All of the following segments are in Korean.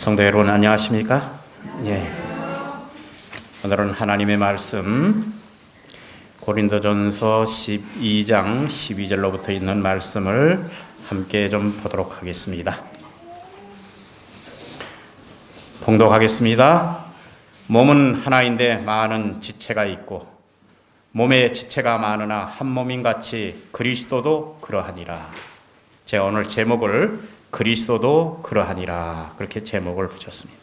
성도 여러분 안녕하십니까? 예. 오늘은 하나님의 말씀 고린도전서 12장 12절로부터 있는 말씀을 함께 좀 보도록 하겠습니다. 봉독하겠습니다. 몸은 하나인데 많은 지체가 있고 몸에 지체가 많으나 한 몸인 같이 그리스도도 그러하니라. 제가 오늘 제목을 그리스도도 그러하니라 그렇게 제목을 붙였습니다.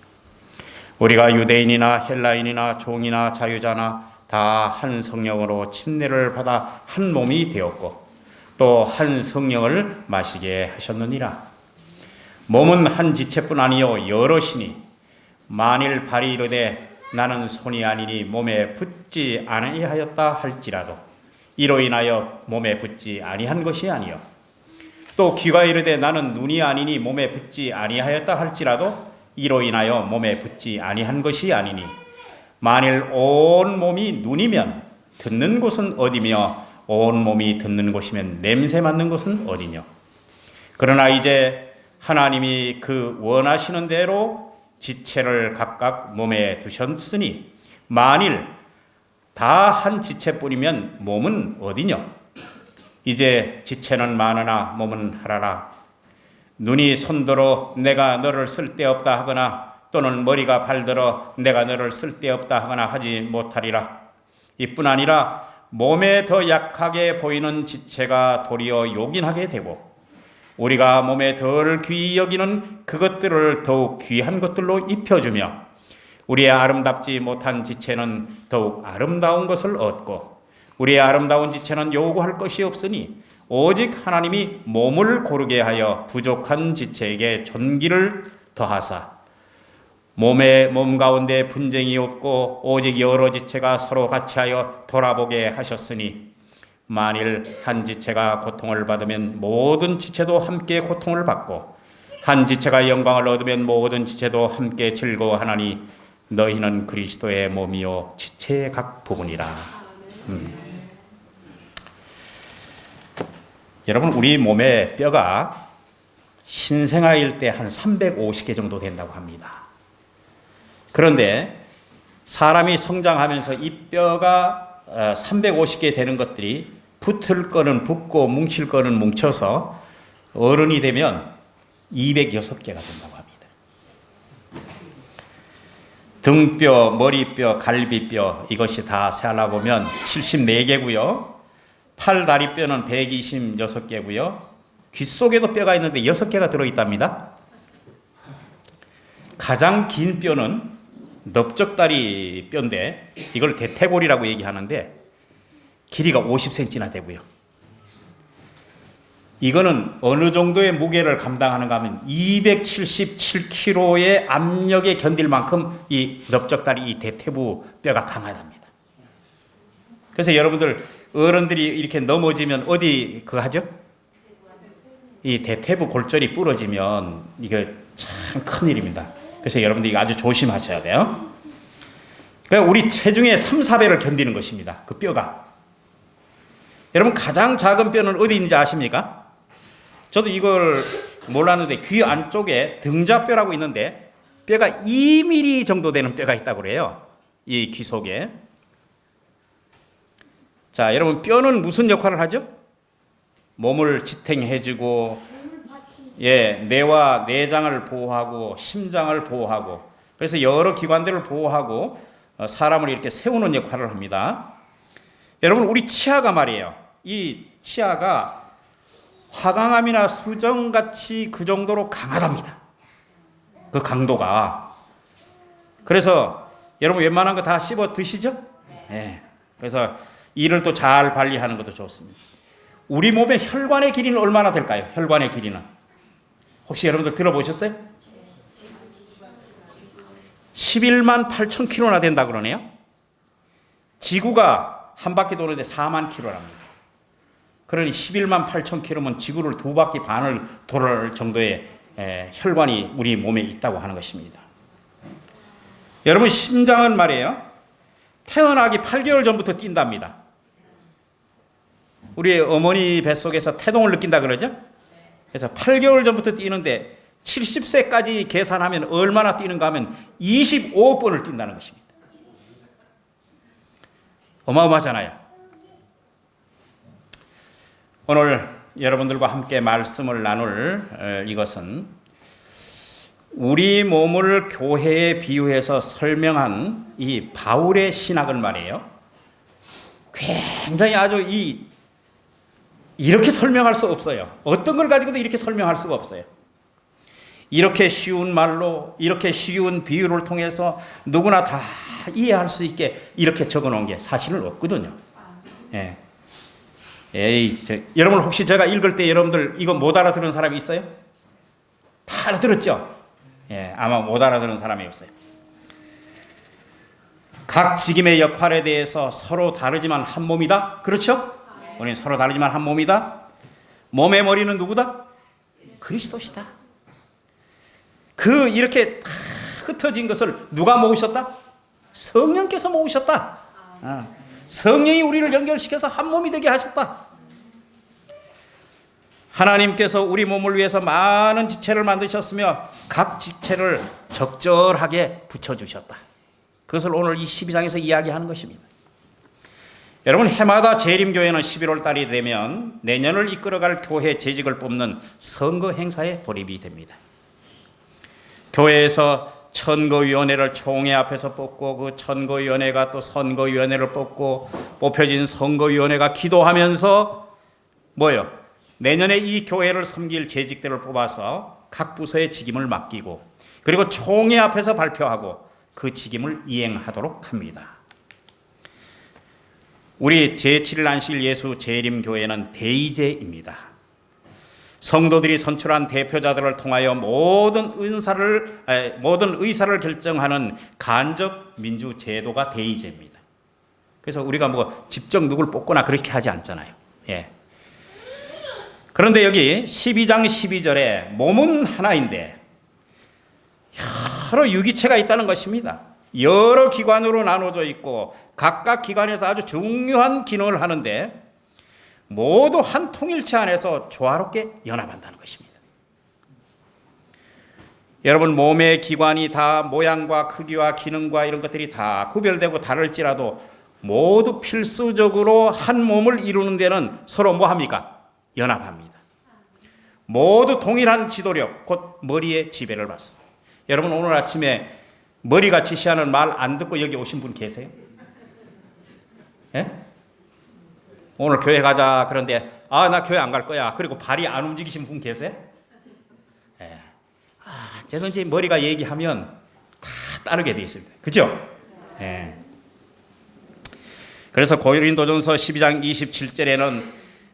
우리가 유대인이나 헬라인이나 종이나 자유자나 다 한 성령으로 침례를 받아 한 몸이 되었고 또 한 성령을 마시게 하셨느니라. 몸은 한 지체뿐 아니요 여럿이니 만일 발이 이르되 나는 손이 아니니 몸에 붙지 아니하였다 할지라도 이로 인하여 몸에 붙지 아니한 것이 아니요 또 귀가 이르되 나는 눈이 아니니 몸에 붙지 아니하였다 할지라도 이로 인하여 몸에 붙지 아니한 것이 아니니 만일 온 몸이 눈이면 듣는 곳은 어디며 온 몸이 듣는 곳이면 냄새 맡는 곳은 어디뇨. 그러나 이제 하나님이 그 원하시는 대로 지체를 각각 몸에 두셨으니 만일 다 한 지체뿐이면 몸은 어디뇨. 이제 지체는 많으나 몸은 하나라. 눈이 손들어 내가 너를 쓸데없다 하거나 또는 머리가 발들어 내가 너를 쓸데없다 하거나 하지 못하리라. 이뿐 아니라 몸에 더 약하게 보이는 지체가 도리어 요긴하게 되고 우리가 몸에 덜 귀히 여기는 그것들을 더욱 귀한 것들로 입혀주며 우리의 아름답지 못한 지체는 더욱 아름다운 것을 얻고 우리의 아름다운 지체는 요구할 것이 없으니 오직 하나님이 몸을 고르게 하여 부족한 지체에게 존귀를 더하사 몸 가운데 분쟁이 없고 오직 여러 지체가 서로 같이하여 돌아보게 하셨으니 만일 한 지체가 고통을 받으면 모든 지체도 함께 고통을 받고 한 지체가 영광을 얻으면 모든 지체도 함께 즐거워하나니 너희는 그리스도의 몸이요 지체의 각 부분이라. 여러분 우리 몸의 뼈가 신생아일 때 한 350개 정도 된다고 합니다. 그런데 사람이 성장하면서 이 뼈가 350개 되는 것들이 붙을 거는 붙고 뭉칠 거는 뭉쳐서 어른이 되면 206개가 된다고 합니다. 등뼈, 머리뼈, 갈비뼈 이것이 다 세알아보면 74개고요. 팔, 다리 뼈는 126개고요. 귀 속에도 뼈가 있는데 6개가 들어있답니다. 가장 긴 뼈는 넓적다리 뼈인데 이걸 대퇴골이라고 얘기하는데 길이가 50cm나 되고요. 이거는 어느 정도의 무게를 감당하는가 하면 277kg의 압력에 견딜 만큼 이 넓적다리 이 대퇴부 뼈가 강하답니다. 그래서 여러분들 어른들이 이렇게 넘어지면 어디 그거 하죠? 이 대퇴부 골절이 부러지면 이거 참 큰일입니다. 그래서 여러분들이 아주 조심하셔야 돼요. 그러니까 우리 체중의 3, 4배를 견디는 것입니다. 그 뼈가. 여러분 가장 작은 뼈는 어디 있는지 아십니까? 저도 이걸 몰랐는데 귀 안쪽에 등자뼈라고 있는데 뼈가 2mm 정도 되는 뼈가 있다고 그래요. 이 귀 속에. 자, 여러분 뼈는 무슨 역할을 하죠? 몸을 지탱해주고, 뇌와 내장을 보호하고, 심장을 보호하고, 그래서 여러 기관들을 보호하고 사람을 이렇게 세우는 역할을 합니다. 여러분 우리 치아가 말이에요. 이 치아가 화강암이나 수정같이 그 정도로 강하답니다. 그 강도가. 그래서 여러분 웬만한 거 다 씹어 드시죠? 네. 그래서 이를 또 잘 관리하는 것도 좋습니다. 우리 몸의 혈관의 길이는 얼마나 될까요? 혈관의 길이는 혹시 여러분들 들어보셨어요? 11만 8천 킬로나 된다 그러네요. 지구가 한 바퀴 도는데 4만 킬로랍니다. 그러니 11만 8천 킬로면 지구를 2바퀴 반을 돌을 정도의 혈관이 우리 몸에 있다고 하는 것입니다. 여러분 심장은 말이에요. 태어나기 8개월 전부터 뛴답니다. 우리 어머니 뱃속에서 태동을 느낀다 그러죠? 그래서 8개월 전부터 뛰는데 70세까지 계산하면 얼마나 뛰는가 하면 25번을 뛴다는 것입니다. 어마어마하잖아요. 오늘 여러분들과 함께 말씀을 나눌 이것은 우리 몸을 교회에 비유해서 설명한 이 바울의 신학을 말이에요. 굉장히 아주 이렇게 설명할 수 없어요. 어떤 걸 가지고도 이렇게 설명할 수가 없어요. 이렇게 쉬운 말로, 이렇게 쉬운 비유를 통해서 누구나 다 이해할 수 있게 이렇게 적어 놓은 게 사실은 없거든요. 예. 여러분 혹시 제가 읽을 때 여러분들 이거 못 알아들은 사람이 있어요? 다 알아들었죠? 예, 아마 못 알아들은 사람이 없어요. 각 직임의 역할에 대해서 서로 다르지만 한 몸이다. 그렇죠? 우리는 서로 다르지만 한 몸이다. 몸의 머리는 누구다? 그리스도시다. 이렇게 다 흩어진 것을 누가 모으셨다? 성령께서 모으셨다. 성령이 우리를 연결시켜서 한 몸이 되게 하셨다. 하나님께서 우리 몸을 위해서 많은 지체를 만드셨으며 각 지체를 적절하게 붙여주셨다. 그것을 오늘 이 12장에서 이야기하는 것입니다. 여러분, 해마다 재림교회는 11월 달이 되면 내년을 이끌어갈 교회 재직을 뽑는 선거 행사에 돌입이 됩니다. 교회에서 선거위원회를 총회 앞에서 뽑고 그 선거위원회가 또 선거위원회를 뽑고 뽑혀진 선거위원회가 기도하면서 뭐요? 내년에 이 교회를 섬길 재직들을 뽑아서 각 부서의 직임을 맡기고 그리고 총회 앞에서 발표하고 그 직임을 이행하도록 합니다. 우리 제7일 안식일 예수 재림교회는 대의제입니다. 성도들이 선출한 대표자들을 통하여 모든 의사를 결정하는 간접 민주 제도가 대의제입니다. 그래서 우리가 직접 누굴 뽑거나 그렇게 하지 않잖아요. 예. 그런데 여기 12장 12절에 몸은 하나인데 여러 유기체가 있다는 것입니다. 여러 기관으로 나눠져 있고 각각 기관에서 아주 중요한 기능을 하는데 모두 한 통일체 안에서 조화롭게 연합한다는 것입니다. 여러분, 몸의 기관이 다 모양과 크기와 기능과 이런 것들이 다 구별되고 다를지라도 모두 필수적으로 한 몸을 이루는 데는 서로 뭐합니까? 연합합니다. 모두 동일한 지도력, 곧 머리의 지배를 받습니다. 여러분, 오늘 아침에 머리가 지시하는 말 안 듣고 여기 오신 분 계세요? 예? 오늘 교회 가자 그런데 나 교회 안 갈 거야. 그리고 발이 안 움직이신 분 계세요? 예. 언제든지 머리가 얘기하면 다 따르게 돼 있습니다. 그죠? 예. 그래서 고린도전서 12장 27절에는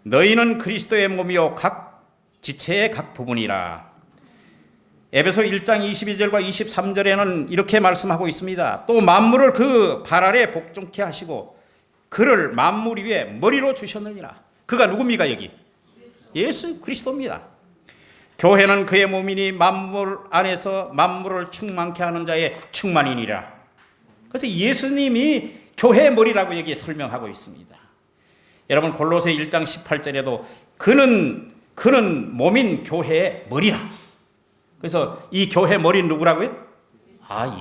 너희는 그리스도의 몸이요 각 지체의 각 부분이라. 에베소 1장 22절과 23절에는 이렇게 말씀하고 있습니다. 또 만물을 그 발 아래 복종케 하시고 그를 만물 위에 머리로 주셨느니라. 그가 누굽니까 여기? 예수 그리스도입니다. 교회는 그의 몸이니 만물 안에서 만물을 충만케 하는 자의 충만이니라. 그래서 예수님이 교회의 머리라고 여기에 설명하고 있습니다. 여러분, 골로새 1장 18절에도 그는 몸인 교회의 머리라. 그래서 이 교회 머리는 누구라고요?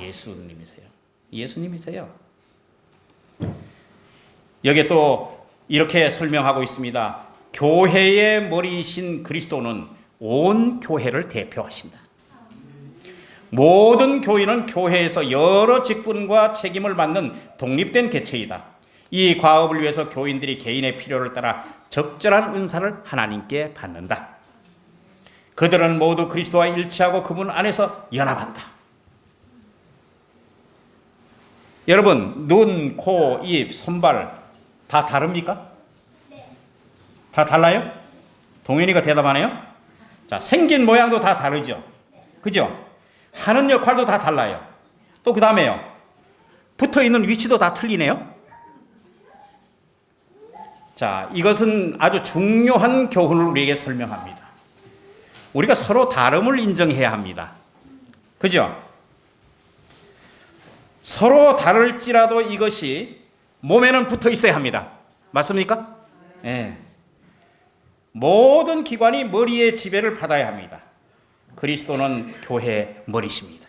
예수님이세요. 예수님이세요. 여기에 또 이렇게 설명하고 있습니다. 교회의 머리이신 그리스도는 온 교회를 대표하신다. 모든 교인은 교회에서 여러 직분과 책임을 맡는 독립된 개체이다. 이 과업을 위해서 교인들이 개인의 필요를 따라 적절한 은사를 하나님께 받는다. 그들은 모두 그리스도와 일치하고 그분 안에서 연합한다. 여러분, 눈, 코, 입, 손발 다 다릅니까? 다 달라요? 동현이가 대답하네요. 자, 생긴 모양도 다 다르죠. 그죠? 하는 역할도 다 달라요. 또 그 다음에요. 붙어 있는 위치도 다 틀리네요. 자, 이것은 아주 중요한 교훈을 우리에게 설명합니다. 우리가 서로 다름을 인정해야 합니다. 그죠? 서로 다를지라도 이것이 몸에는 붙어 있어야 합니다. 맞습니까? 네. 모든 기관이 머리의 지배를 받아야 합니다. 그리스도는 교회 머리십니다.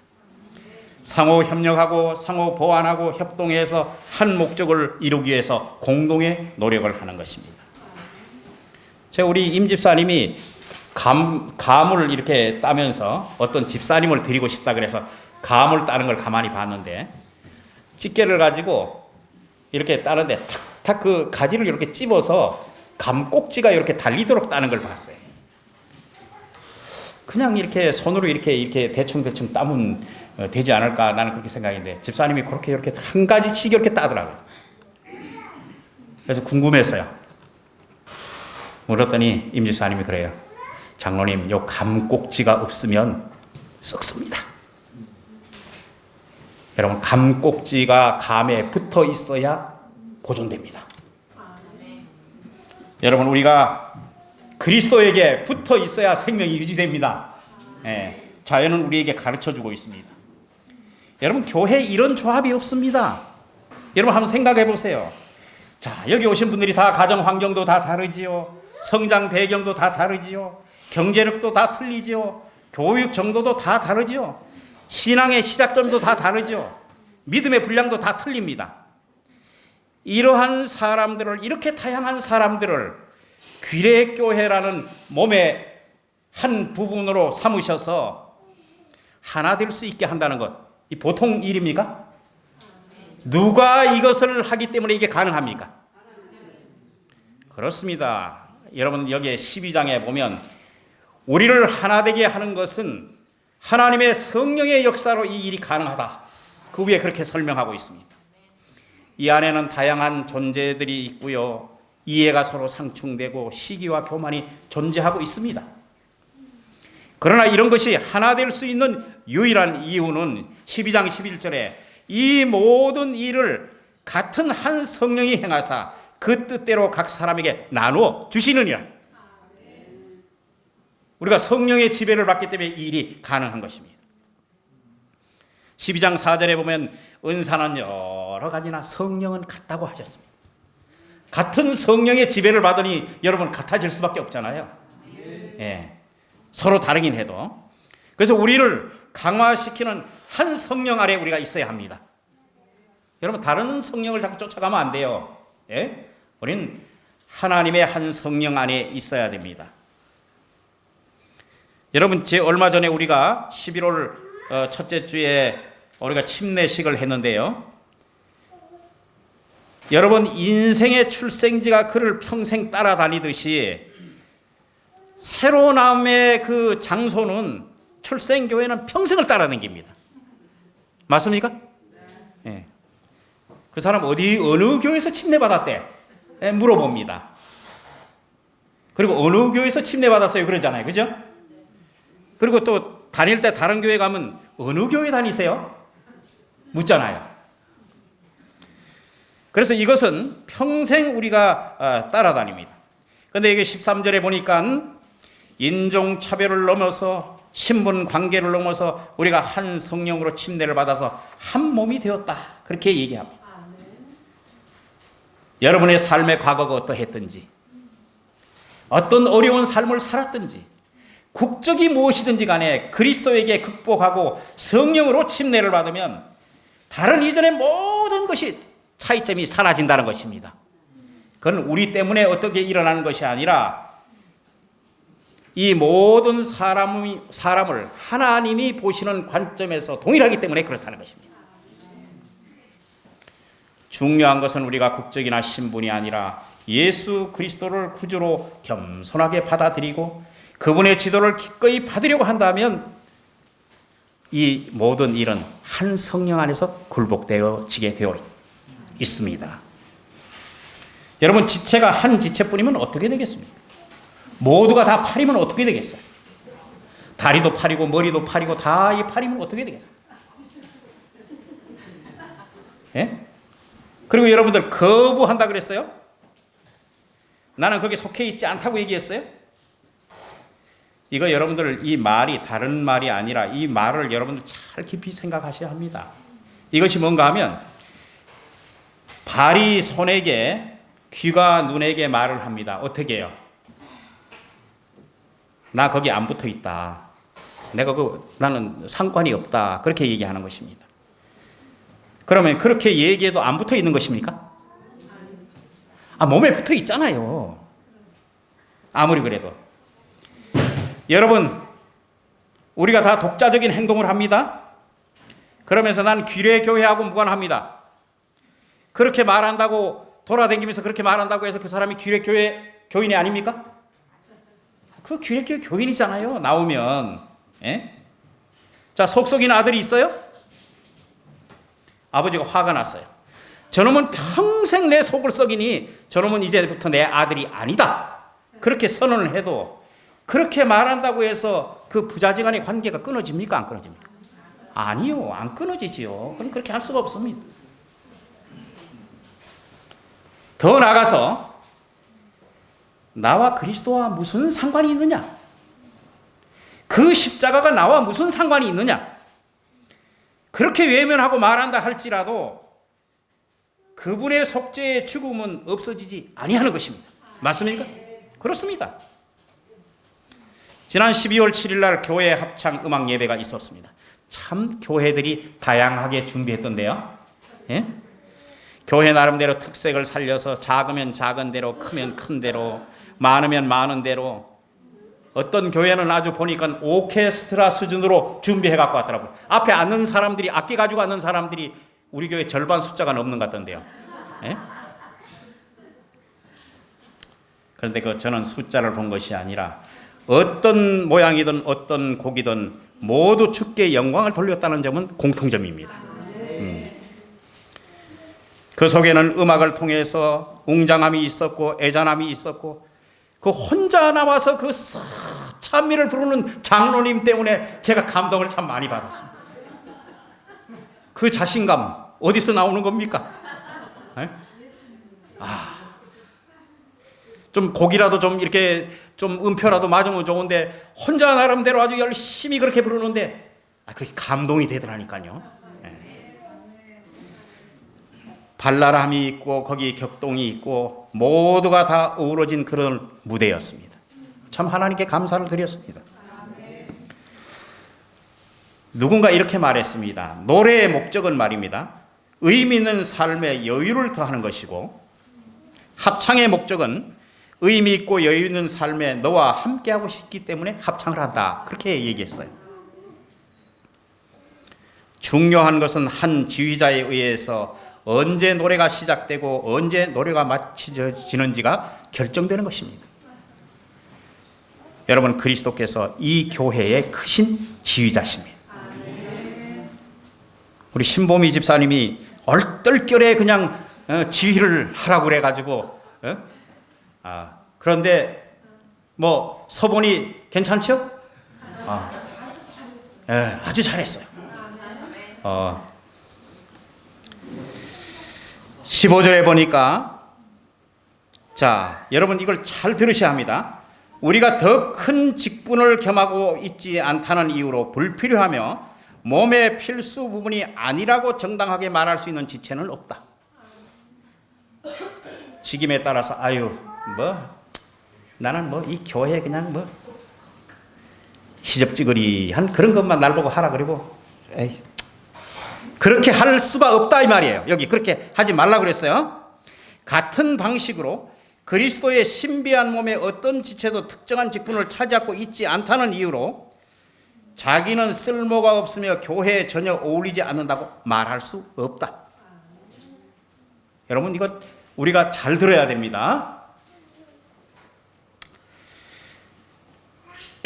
상호 협력하고 상호 보완하고 협동해서 한 목적을 이루기 위해서 공동의 노력을 하는 것입니다. 우리 임 집사님이 감을 이렇게 따면서 어떤 집사님을 드리고 싶다 그래서 감을 따는 걸 가만히 봤는데, 집게를 가지고 이렇게 따는데 탁탁 그 가지를 이렇게 찝어서 감 꼭지가 이렇게 달리도록 따는 걸 봤어요. 그냥 이렇게 손으로 이렇게 대충 따면 되지 않을까, 나는 그렇게 생각했는데 집사님이 그렇게 이렇게 한 가지씩 이렇게 따더라고요. 그래서 궁금했어요. 물었더니 임 집사님이 그래요. 장로님, 요 감 꼭지가 없으면 썩습니다. 여러분, 감 꼭지가 감에 붙어 있어야 보존됩니다. 여러분, 우리가 그리스도에게 붙어 있어야 생명이 유지됩니다. 자연은 우리에게 가르쳐주고 있습니다. 여러분, 교회에 이런 조합이 없습니다. 여러분, 한번 생각해 보세요. 자, 여기 오신 분들이 다 가정 환경도 다 다르지요. 성장 배경도 다 다르지요. 경제력도 다 틀리지요. 교육 정도도 다 다르지요. 신앙의 시작점도 다 다르죠. 믿음의 분량도 다 틀립니다. 이러한 사람들을, 이렇게 다양한 사람들을 귀례교회라는 몸의 한 부분으로 삼으셔서 하나 될 수 있게 한다는 것, 이 보통 일입니까? 누가 이것을 하기 때문에 이게 가능합니까? 그렇습니다. 여러분, 여기에 12장에 보면 우리를 하나 되게 하는 것은 하나님의 성령의 역사로 이 일이 가능하다. 그 위에 그렇게 설명하고 있습니다. 이 안에는 다양한 존재들이 있고요. 이해가 서로 상충되고 시기와 교만이 존재하고 있습니다. 그러나 이런 것이 하나 될 수 있는 유일한 이유는 12장 11절에 이 모든 일을 같은 한 성령이 행하사 그 뜻대로 각 사람에게 나누어 주시느니라. 우리가 성령의 지배를 받기 때문에 이 일이 가능한 것입니다. 12장 4절에 보면 은사는 여러 가지나 성령은 같다고 하셨습니다. 같은 성령의 지배를 받으니 여러분 같아질 수밖에 없잖아요. 서로 다르긴 해도. 그래서 우리를 강화시키는 한 성령 아래 우리가 있어야 합니다. 여러분, 다른 성령을 자꾸 쫓아가면 안 돼요. 우리는 하나님의 한 성령 안에 있어야 됩니다. 여러분, 얼마 전에 우리가 11월 첫째 주에 우리가 침례식을 했는데요. 여러분, 인생의 출생지가 그를 평생 따라다니듯이 새로남의 그 장소는 출생교회는 평생을 따라다닙니다. 맞습니까? 네. 그 사람 어느 교회에서 침례받았대? 물어봅니다. 그리고 어느 교회에서 침례받았어요? 그러잖아요. 그죠? 그리고 또 다닐 때 다른 교회 가면 어느 교회 다니세요? 묻잖아요. 그래서 이것은 평생 우리가 따라다닙니다. 그런데 이게 13절에 보니까 인종차별을 넘어서 신분관계를 넘어서 우리가 한 성령으로 침례를 받아서 한 몸이 되었다. 그렇게 얘기합니다. 여러분의 삶의 과거가 어떠했든지, 어떤 어려운 삶을 살았든지, 국적이 무엇이든지 간에 그리스도에게 극복하고 성령으로 침례를 받으면 다른 이전의 모든 것이 차이점이 사라진다는 것입니다. 그건 우리 때문에 어떻게 일어나는 것이 아니라 이 모든 사람을 하나님이 보시는 관점에서 동일하기 때문에 그렇다는 것입니다. 중요한 것은 우리가 국적이나 신분이 아니라 예수 그리스도를 구주로 겸손하게 받아들이고 그분의 지도를 기꺼이 받으려고 한다면 이 모든 일은 한 성령 안에서 굴복되어지게 되어 있습니다. 여러분, 지체가 한 지체뿐이면 어떻게 되겠습니까? 모두가 다 팔이면 어떻게 되겠어요? 다리도 팔이고 머리도 팔이고 다 이 팔이면 어떻게 되겠어요? 예? 그리고 여러분들 거부한다 그랬어요? 나는 거기에 속해 있지 않다고 얘기했어요? 이거 여러분들 이 말이 다른 말이 아니라 이 말을 여러분들 잘 깊이 생각하셔야 합니다. 이것이 뭔가 하면 발이 손에게 귀가 눈에게 말을 합니다. 어떻게 해요? 나 거기 안 붙어 있다. 나는 상관이 없다. 그렇게 얘기하는 것입니다. 그러면 그렇게 얘기해도 안 붙어 있는 것입니까? 몸에 붙어 있잖아요. 아무리 그래도. 여러분, 우리가 다 독자적인 행동을 합니다. 그러면서 난 규례교회하고 무관합니다. 그렇게 말한다고, 돌아다니면서 그렇게 말한다고 해서 그 사람이 규례교회 교인이 아닙니까? 그 규례교회 교인이잖아요. 나오면. 예? 자, 속썩인 아들이 있어요? 아버지가 화가 났어요. 저놈은 평생 내 속을 썩이니 저놈은 이제부터 내 아들이 아니다. 그렇게 선언을 해도 그렇게 말한다고 해서 그 부자지간의 관계가 끊어집니까? 안 끊어집니까? 아니요. 안 끊어지지요. 그럼 그렇게 할 수가 없습니다. 더 나아가서 나와 그리스도와 무슨 상관이 있느냐? 그 십자가가 나와 무슨 상관이 있느냐? 그렇게 외면하고 말한다 할지라도 그분의 속죄의 죽음은 없어지지 아니하는 것입니다. 맞습니까? 그렇습니다. 지난 12월 7일 날 교회 합창 음악 예배가 있었습니다. 참 교회들이 다양하게 준비했던데요. 예? 교회 나름대로 특색을 살려서 작으면 작은 대로, 크면 큰 대로, 많으면 많은 대로, 어떤 교회는 아주 보니까 오케스트라 수준으로 준비해 갖고 왔더라고요. 앞에 앉는 사람들이, 악기 가지고 앉는 사람들이 우리 교회 절반 숫자가 넘는 것 같던데요. 예? 그런데 저는 숫자를 본 것이 아니라 어떤 모양이든 어떤 곡이든 모두 주께 영광을 돌렸다는 점은 공통점입니다. 그 속에는 음악을 통해서 웅장함이 있었고 애잔함이 있었고, 그 혼자 나와서 그 찬미를 부르는 장로님 때문에 제가 감동을 참 많이 받았습니다. 그 자신감 어디서 나오는 겁니까? 좀 곡이라도 좀 이렇게 좀 음표라도 맞으면 좋은데 혼자 나름대로 아주 열심히 그렇게 부르는데 그게 감동이 되더라니까요. 발랄함이 있고 거기 격동이 있고 모두가 다 어우러진 그런 무대였습니다. 참 하나님께 감사를 드렸습니다. 누군가 이렇게 말했습니다. 노래의 목적은 말입니다, 의미 있는 삶에 여유를 더하는 것이고, 합창의 목적은 의미 있고 여유 있는 삶에 너와 함께하고 싶기 때문에 합창을 한다. 그렇게 얘기했어요. 중요한 것은 한 지휘자에 의해서 언제 노래가 시작되고 언제 노래가 마쳐지는지가 결정되는 것입니다. 여러분, 그리스도께서 이 교회의 크신 지휘자십니다. 우리 신보미 집사님이 얼떨결에 그냥 지휘를 하라고 그래가지고 그런데 뭐 서본이 괜찮죠? 아주 잘했어요. 15절에 보니까, 자, 여러분 이걸 잘 들으셔야 합니다. 우리가 더 큰 직분을 겸하고 있지 않다는 이유로 불필요하며 몸의 필수 부분이 아니라고 정당하게 말할 수 있는 지체는 없다. 직임에 따라서 나는 이 교회 그냥 시접지거리한 그런 것만 날 보고 하라 그리고 그렇게 할 수가 없다 이 말이에요. 여기 그렇게 하지 말라고 그랬어요. 같은 방식으로 그리스도의 신비한 몸의 어떤 지체도 특정한 직분을 차지하고 있지 않다는 이유로 자기는 쓸모가 없으며 교회에 전혀 어울리지 않는다고 말할 수 없다. 여러분, 이거 우리가 잘 들어야 됩니다.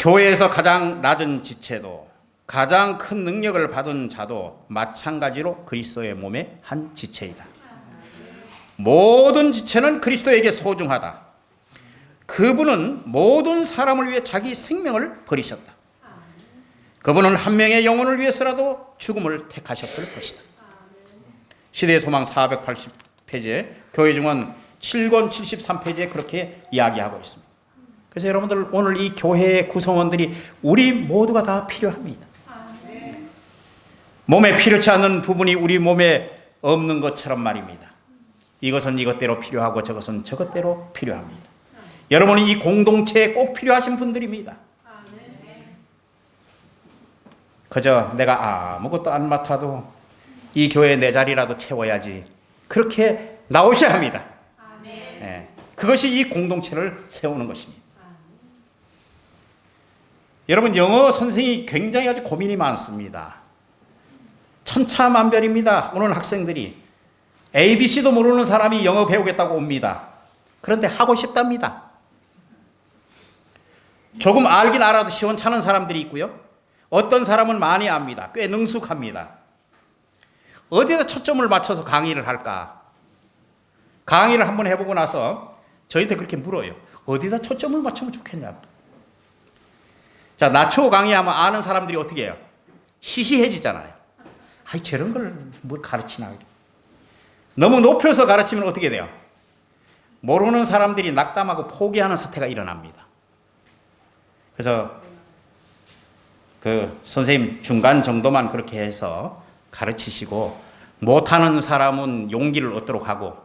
교회에서 가장 낮은 지체도 가장 큰 능력을 받은 자도 마찬가지로 그리스도의 몸의 한 지체이다. 모든 지체는 그리스도에게 소중하다. 그분은 모든 사람을 위해 자기 생명을 버리셨다. 그분은 한 명의 영혼을 위해서라도 죽음을 택하셨을 것이다. 시대의 소망 480페이지에 교회 증언 7권 73페이지에 그렇게 이야기하고 있습니다. 그래서 여러분들, 오늘 이 교회의 구성원들이 우리 모두가 다 필요합니다. 몸에 필요치 않은 부분이 우리 몸에 없는 것처럼 말입니다. 이것은 이것대로 필요하고 저것은 저것대로 필요합니다. 여러분이 이 공동체에 꼭 필요하신 분들입니다. 그저 내가 아무것도 안 맡아도 이 교회 내 자리라도 채워야지, 그렇게 나오셔야 합니다. 예, 그것이 이 공동체를 세우는 것입니다. 여러분, 영어 선생이 굉장히 아주 고민이 많습니다. 천차만별입니다. 오는 학생들이 ABC도 모르는 사람이 영어 배우겠다고 옵니다. 그런데 하고 싶답니다. 조금 알긴 알아도 시원찮은 사람들이 있고요, 어떤 사람은 많이 압니다. 꽤 능숙합니다. 어디에다 초점을 맞춰서 강의를 할까? 강의를 한번 해보고 나서 저희한테 그렇게 물어요. 어디다 초점을 맞추면 좋겠냐고. 자, 나초 강의하면 아는 사람들이 어떻게 해요? 시시해지잖아요. 아이, 저런 걸 뭘 가르치나. 너무 높여서 가르치면 어떻게 돼요? 모르는 사람들이 낙담하고 포기하는 사태가 일어납니다. 그래서 그 선생님 중간 정도만 그렇게 해서 가르치시고, 못하는 사람은 용기를 얻도록 하고,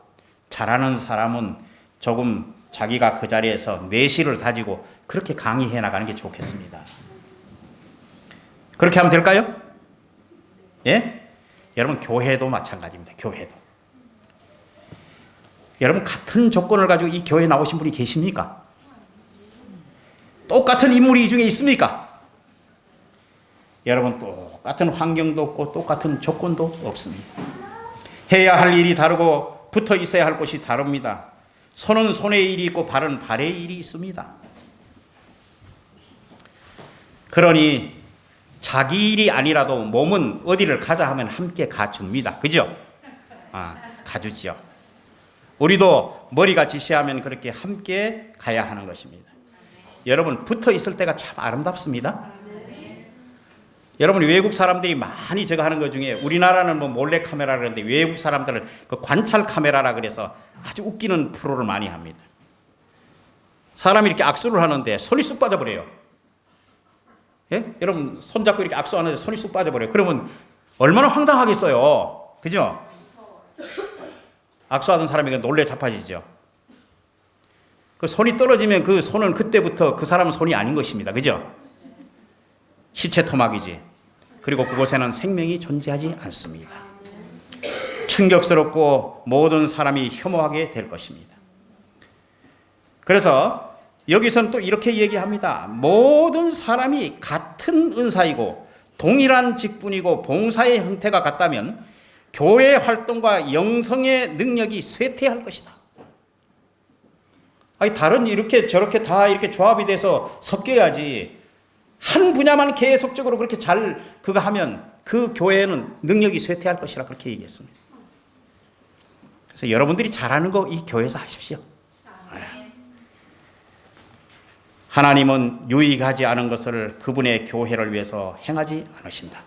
잘하는 사람은 조금 자기가 그 자리에서 내실을 다지고 그렇게 강의해 나가는 게 좋겠습니다. 그렇게 하면 될까요? 예? 여러분, 교회도 마찬가지입니다. 교회도. 여러분, 같은 조건을 가지고 이 교회에 나오신 분이 계십니까? 똑같은 인물이 이 중에 있습니까? 여러분, 똑같은 환경도 없고 똑같은 조건도 없습니다. 해야 할 일이 다르고 붙어 있어야 할 곳이 다릅니다. 손은 손의 일이 있고 발은 발의 일이 있습니다. 그러니 자기 일이 아니라도 몸은 어디를 가자 하면 함께 가줍니다. 그죠? 가주죠. 우리도 머리가 지시하면 그렇게 함께 가야 하는 것입니다. 여러분, 붙어 있을 때가 참 아름답습니다. 여러분이 외국 사람들이 많이 제가 하는 것 중에, 우리나라는 뭐 몰래 카메라 그러는데 외국 사람들은 그 관찰 카메라라 그래서 아주 웃기는 프로를 많이 합니다. 사람이 이렇게 악수를 하는데 손이 쑥 빠져버려요. 예? 여러분, 손 잡고 이렇게 악수하는데 손이 쑥 빠져버려요. 그러면 얼마나 황당하겠어요. 그죠? 악수하던 사람이 놀래 자빠지죠. 그 손이 떨어지면 그 손은 그때부터 그 사람은 손이 아닌 것입니다. 그죠? 시체 토막이지. 그리고 그곳에는 생명이 존재하지 않습니다. 충격스럽고 모든 사람이 혐오하게 될 것입니다. 그래서 여기서는 또 이렇게 얘기합니다. 모든 사람이 같은 은사이고 동일한 직분이고 봉사의 형태가 같다면 교회 활동과 영성의 능력이 쇠퇴할 것이다. 아니, 다른 이렇게 저렇게 다 이렇게 조합이 돼서 섞여야지, 한 분야만 계속적으로 그렇게 잘 그거 하면 그 교회는 능력이 쇠퇴할 것이라 그렇게 얘기했습니다. 그래서 여러분들이 잘하는 거 이 교회에서 하십시오. 하나님은 유익하지 않은 것을 그분의 교회를 위해서 행하지 않으신다.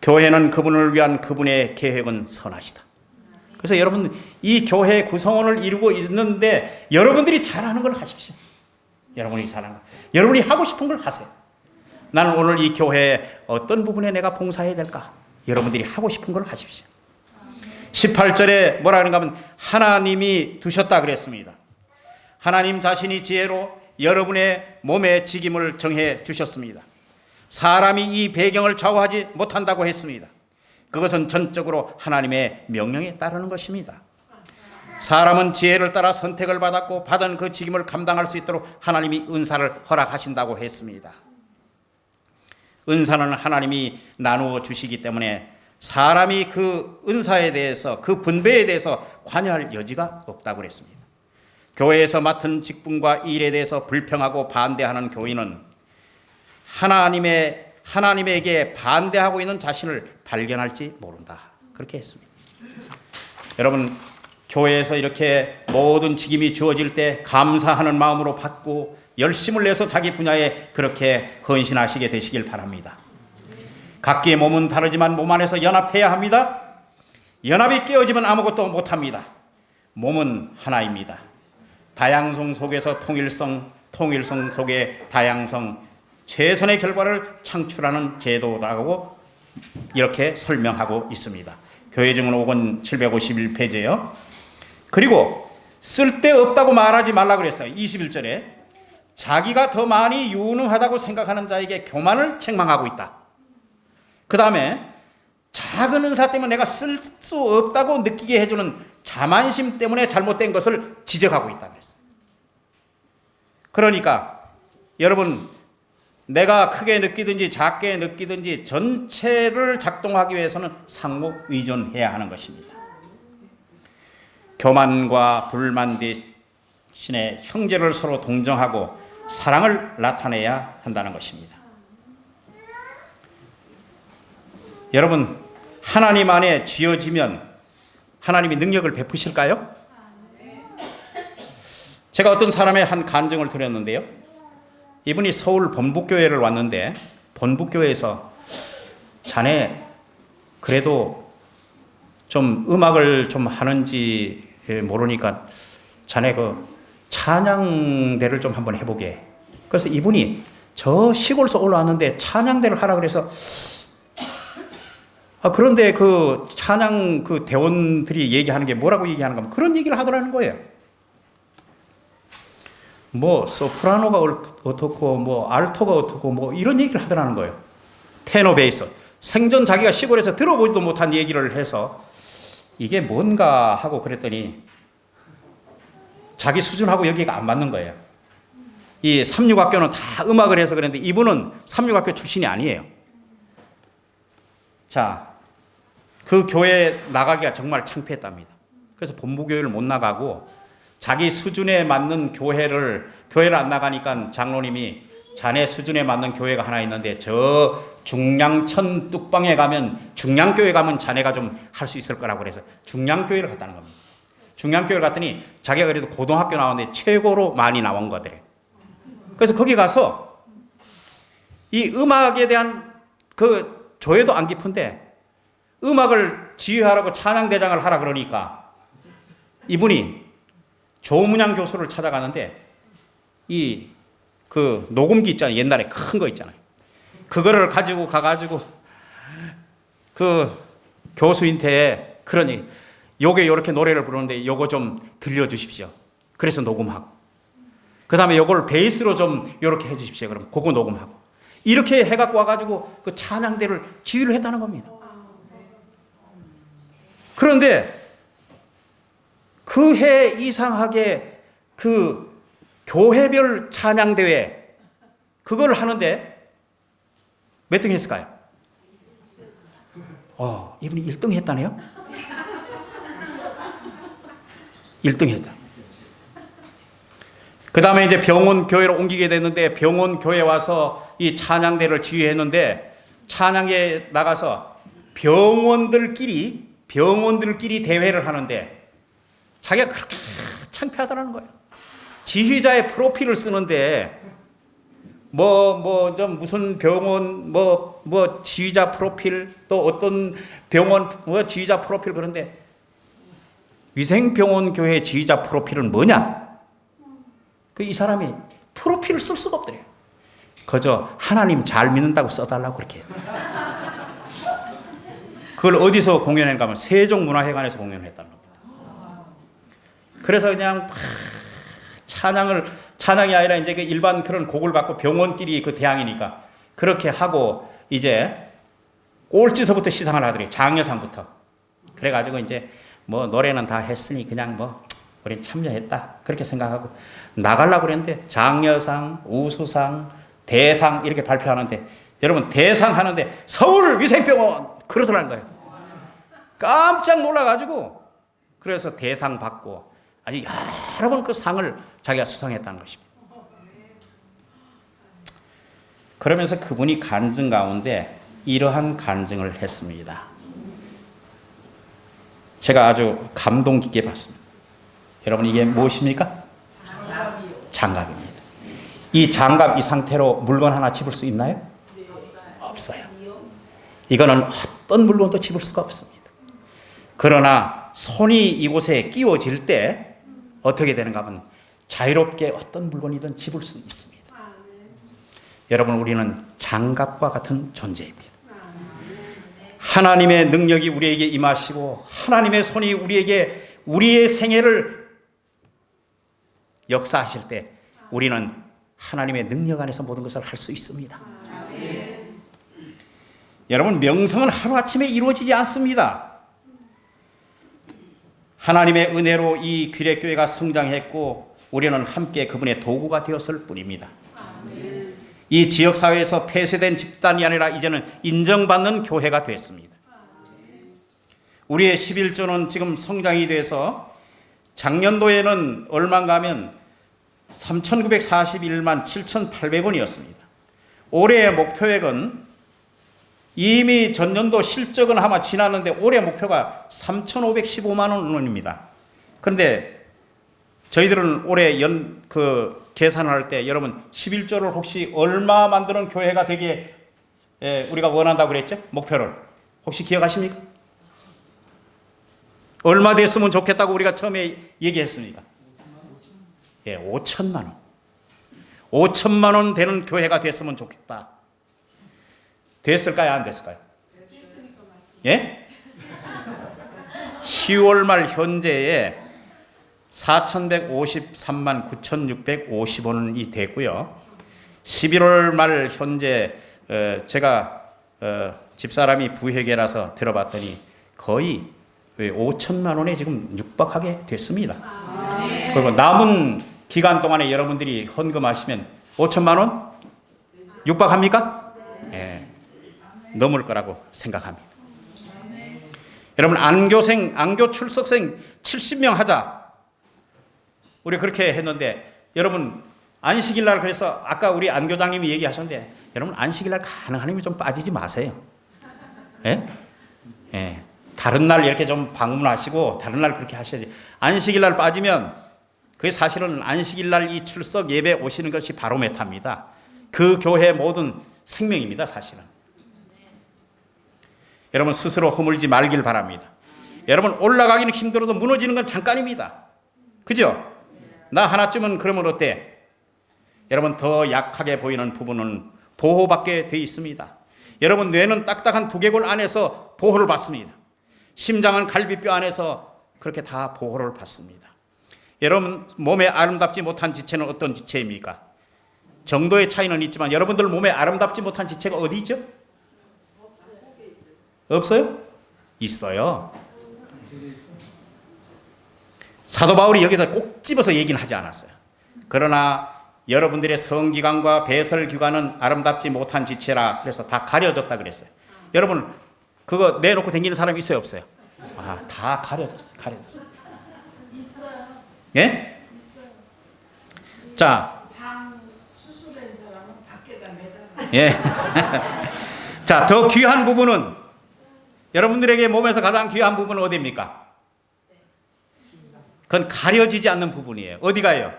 교회는 그분을 위한 그분의 계획은 선하시다. 그래서 여러분, 이 교회 구성원을 이루고 있는데 여러분들이 잘하는 걸 하십시오. 여러분이 잘하는 거, 여러분이 하고 싶은 걸 하세요. 나는 오늘 이 교회에 어떤 부분에 내가 봉사해야 될까? 여러분들이 하고 싶은 걸 하십시오. 18절에 뭐라 하는가 하면 하나님이 두셨다 그랬습니다. 하나님 자신이 지혜로 여러분의 몸의 직임을 정해 주셨습니다. 사람이 이 배경을 좌우하지 못한다고 했습니다. 그것은 전적으로 하나님의 명령에 따르는 것입니다. 사람은 지혜를 따라 선택을 받았고 받은 그 직임을 감당할 수 있도록 하나님이 은사를 허락하신다고 했습니다. 은사는 하나님이 나누어 주시기 때문에 사람이 그 은사에 대해서, 그 분배에 대해서 관여할 여지가 없다고 그랬습니다. 교회에서 맡은 직분과 일에 대해서 불평하고 반대하는 교인은 하나님에게 반대하고 있는 자신을 발견할지 모른다. 그렇게 했습니다. 여러분, 교회에서 이렇게 모든 직임이 주어질 때 감사하는 마음으로 받고 열심을 내서 자기 분야에 그렇게 헌신하시게 되시길 바랍니다. 각기의 몸은 다르지만 몸 안에서 연합해야 합니다. 연합이 깨어지면 아무것도 못합니다. 몸은 하나입니다. 다양성 속에서 통일성, 통일성 속에 다양성, 최선의 결과를 창출하는 제도라고 이렇게 설명하고 있습니다. 교회증언 5권 751페이지예요. 그리고 쓸데없다고 말하지 말라 그랬어요. 21절에 자기가 더 많이 유능하다고 생각하는 자에게 교만을 책망하고 있다. 그 다음에 작은 은사 때문에 내가 쓸 수 없다고 느끼게 해주는 자만심 때문에 잘못된 것을 지적하고 있다 그랬어요. 그러니까 여러분, 내가 크게 느끼든지 작게 느끼든지 전체를 작동하기 위해서는 상호 의존해야 하는 것입니다. 교만과 불만 대신에 형제를 서로 동정하고 사랑을 나타내야 한다는 것입니다. 여러분, 하나님 안에 쥐어지면 하나님이 능력을 베푸실까요? 제가 어떤 사람의 한 간증을 들었는데요. 이분이 서울 본부교회를 왔는데 본부교회에서 자네 그래도 좀 음악을 좀 하는지 모르니까 자네 그 찬양대를 좀 한번 해보게. 그래서 이분이 저 시골에서 올라왔는데 찬양대를 하라 그래서 그런데 그 찬양 그 대원들이 얘기하는 게 뭐라고 얘기하는가 하면 그런 얘기를 하더라는 거예요. 뭐 소프라노가 어떻고 뭐 알토가 어떻고 뭐 이런 얘기를 하더라는 거예요. 테너 베이스. 생전 자기가 시골에서 들어보지도 못한 얘기를 해서 이게 뭔가 하고 그랬더니 자기 수준하고 여기가 안 맞는 거예요. 이 삼육학교는 다 음악을 해서 그랬는데 이분은 삼육학교 출신이 아니에요. 자, 그 교회에 나가기가 정말 창피했답니다. 그래서 본부교회를 못 나가고 자기 수준에 맞는 교회를 안 나가니까 장로님이 자네 수준에 맞는 교회가 하나 있는데 저 중량천 뚝방에 가면 중량교회 가면 자네가 좀 할 수 있을 거라고 그래서 중량교회를 갔다는 겁니다. 중량교회를 갔더니 자기가 그래도 고등학교 나왔는데 최고로 많이 나온 거더래. 그래서 거기 가서 이 음악에 대한 그 조예도 안 깊은데 음악을 지휘하라고 찬양대장을 하라 그러니까 이분이 조문양 교수를 찾아가는데 이 그 녹음기 있잖아요. 옛날에 큰 거 있잖아요. 그거를 가지고 가가지고 그 교수한테 그러니 요게 요렇게 노래를 부르는데 요거 좀 들려주십시오. 그래서 녹음하고 그 다음에 요걸 베이스로 좀 요렇게 해주십시오. 그럼 그거 녹음하고 이렇게 해갖고 와가지고 그 찬양대를 지휘를 했다는 겁니다. 그런데 그 해 이상하게 그 교회별 찬양대회 그걸 하는데 몇 등 했을까요? 이분이 1등 했다네요? 1등 했다. 그 다음에 이제 병원 교회로 옮기게 됐는데 병원 교회 와서 이 찬양대를 지휘했는데 찬양에 나가서 병원들끼리 대회를 하는데 자기가 그렇게 창피하다는 거예요. 지휘자의 프로필을 쓰는데 좀 무슨 병원 지휘자 프로필 또 어떤 병원 지휘자 프로필 그런데 위생병원 교회 지휘자 프로필은 뭐냐? 이 사람이 프로필을 쓸 수가 없더래요. 그저 하나님 잘 믿는다고 써달라고 그렇게 했다. 그걸 어디서 공연했는가 하면 세종문화회관에서 공연했다는 겁니다. 그래서 그냥 찬양이 아니라 이제 일반 그런 곡을 받고 병원끼리 그 대항이니까 그렇게 하고 이제 꼴찌서부터 시상을 하더래요. 장려상부터. 그래가지고 이제 뭐 노래는 다 했으니 그냥 뭐 우리는 참여했다 그렇게 생각하고 나가려고 그랬는데 장려상, 우수상, 대상 이렇게 발표하는데 여러분 대상 하는데 서울위생병원 그러더라는 거예요. 깜짝 놀라가지고 그래서 대상 받고 아주 여러 번 그 상을 자기가 수상했다는 것입니다. 그러면서 그분이 간증 가운데 이러한 간증을 했습니다. 제가 아주 감동 깊게 봤습니다. 여러분 이게 무엇입니까? 장갑입니다. 이 장갑 이 상태로 물건 하나 집을 수 있나요? 없어요. 이거는 어떤 물건도 집을 수가 없습니다. 그러나 손이 이곳에 끼워질 때 어떻게 되는가 하면 자유롭게 어떤 물건이든 집을 수 있습니다. 여러분 우리는 장갑과 같은 존재입니다. 하나님의 능력이 우리에게 임하시고 하나님의 손이 우리의 생애를 역사하실 때 우리는 하나님의 능력 안에서 모든 것을 할 수 있습니다. 여러분, 명성은 하루아침에 이루어지지 않습니다. 하나님의 은혜로 이 귀례교회가 성장했고 우리는 함께 그분의 도구가 되었을 뿐입니다. 이 지역사회에서 폐쇄된 집단이 아니라 이제는 인정받는 교회가 됐습니다. 우리의 11조는 지금 성장이 돼서 작년도에는 얼마인가 하면 3,941만 7,800원이었습니다. 올해의 목표액은 이미 전년도 실적은 아마 지났는데 올해 목표가 3,515만 원입니다. 그런데 저희들은 올해 계산을 할 때 여러분 11조를 혹시 얼마 만드는 교회가 되게 우리가 원한다고 그랬죠? 목표를. 혹시 기억하십니까? 얼마 됐으면 좋겠다고 우리가 처음에 얘기했습니다. 5천만 원. 5천만 원 되는 교회가 됐으면 좋겠다. 됐을까요? 안 됐을까요? 예? 10월 말 현재에 4,153만 9,650원이 됐고요. 11월 말 현재 제가 집사람이 부회계라서 들어봤더니 거의 5천만 원에 지금 육박하게 됐습니다. 그리고 남은 기간 동안에 여러분들이 헌금하시면 5천만 원 육박합니까? 예, 넘을 거라고 생각합니다. 여러분, 안교 출석생 70명 하자. 우리 그렇게 했는데 여러분 안식일 날, 그래서 아까 우리 안교장님이 얘기하셨는데 여러분 안식일 날 가능하면 좀 빠지지 마세요. 예? 예. 다른 날 이렇게 좀 방문하시고 다른 날 그렇게 하셔야지. 안식일 날 빠지면 그게 사실은 안식일 날 이 출석 예배 오시는 것이 바로메타입니다. 그 교회의 모든 생명입니다, 사실은. 여러분 스스로 허물지 말길 바랍니다. 여러분 올라가기는 힘들어도 무너지는 건 잠깐입니다. 그죠? 나 하나쯤은 그러면 어때? 여러분 더 약하게 보이는 부분은 보호받게 돼 있습니다. 여러분 뇌는 딱딱한 두개골 안에서 보호를 받습니다. 심장은 갈비뼈 안에서 그렇게 다 보호를 받습니다. 여러분 몸에 아름답지 못한 지체는 어떤 지체입니까? 정도의 차이는 있지만 여러분들 몸에 아름답지 못한 지체가 어디 있죠? 없어요? 있어요. 사도 바울이 여기서 꼭 집어서 얘기는 하지 않았어요. 그러나 여러분들의 성기관과 배설기관은 아름답지 못한 지체라 그래서 다 가려졌다 그랬어요. 여러분 그거 내놓고 다니는 사람이 있어요, 없어요? 아, 다 가려졌어요. 있어요. 예? 있어요. 자, 장 수술한 사람은 밖에다 매달아. 예. 자, 더 귀한 부분은 여러분들에게 몸에서 가장 귀한 부분은 어디입니까? 그건 가려지지 않는 부분이에요. 어디가요?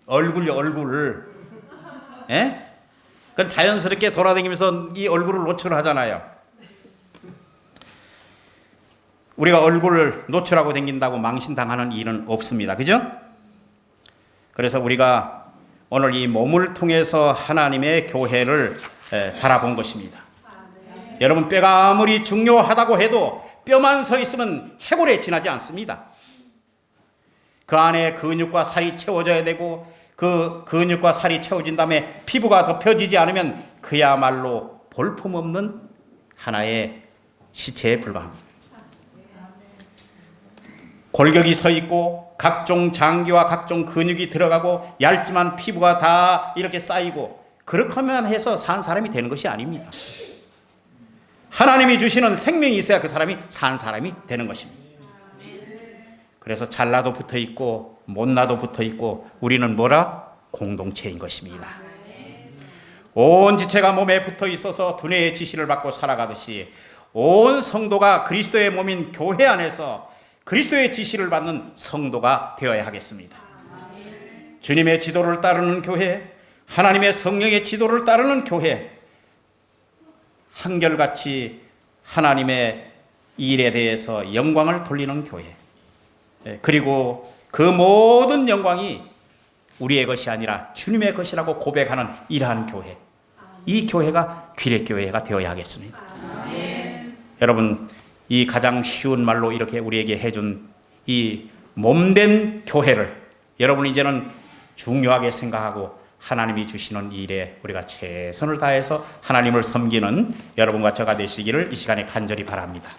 얼굴요, 얼굴을. 예? 그건 자연스럽게 돌아다니면서 이 얼굴을 노출하잖아요. 우리가 얼굴을 노출하고 다닌다고 망신당하는 일은 없습니다. 그죠? 그래서 우리가 오늘 이 몸을 통해서 하나님의 교회를 바라본 것입니다. 여러분 뼈가 아무리 중요하다고 해도 뼈만 서 있으면 해골에 지나지 않습니다. 그 안에 근육과 살이 채워져야 되고 그 근육과 살이 채워진 다음에 피부가 덮여지지 않으면 그야말로 볼품없는 하나의 시체에 불과합니다. 골격이 서 있고 각종 장기와 각종 근육이 들어가고 얇지만 피부가 다 이렇게 쌓이고 그렇게만 해서 산 사람이 되는 것이 아닙니다. 하나님이 주시는 생명이 있어야 그 사람이 산 사람이 되는 것입니다. 그래서 잘나도 붙어 있고 못나도 붙어 있고 우리는 뭐라? 공동체인 것입니다. 온 지체가 몸에 붙어 있어서 두뇌의 지시를 받고 살아가듯이 온 성도가 그리스도의 몸인 교회 안에서 그리스도의 지시를 받는 성도가 되어야 하겠습니다. 주님의 지도를 따르는 교회, 하나님의 성령의 지도를 따르는 교회, 한결같이 하나님의 일에 대해서 영광을 돌리는 교회, 그리고 그 모든 영광이 우리의 것이 아니라 주님의 것이라고 고백하는 이러한 교회, 이 교회가 귀례교회가 되어야 하겠습니다. 여러분 이 가장 쉬운 말로 이렇게 우리에게 해준 이 몸된 교회를 여러분 이제는 중요하게 생각하고 하나님이 주시는 일에 우리가 최선을 다해서 하나님을 섬기는 여러분과 저가 되시기를 이 시간에 간절히 바랍니다.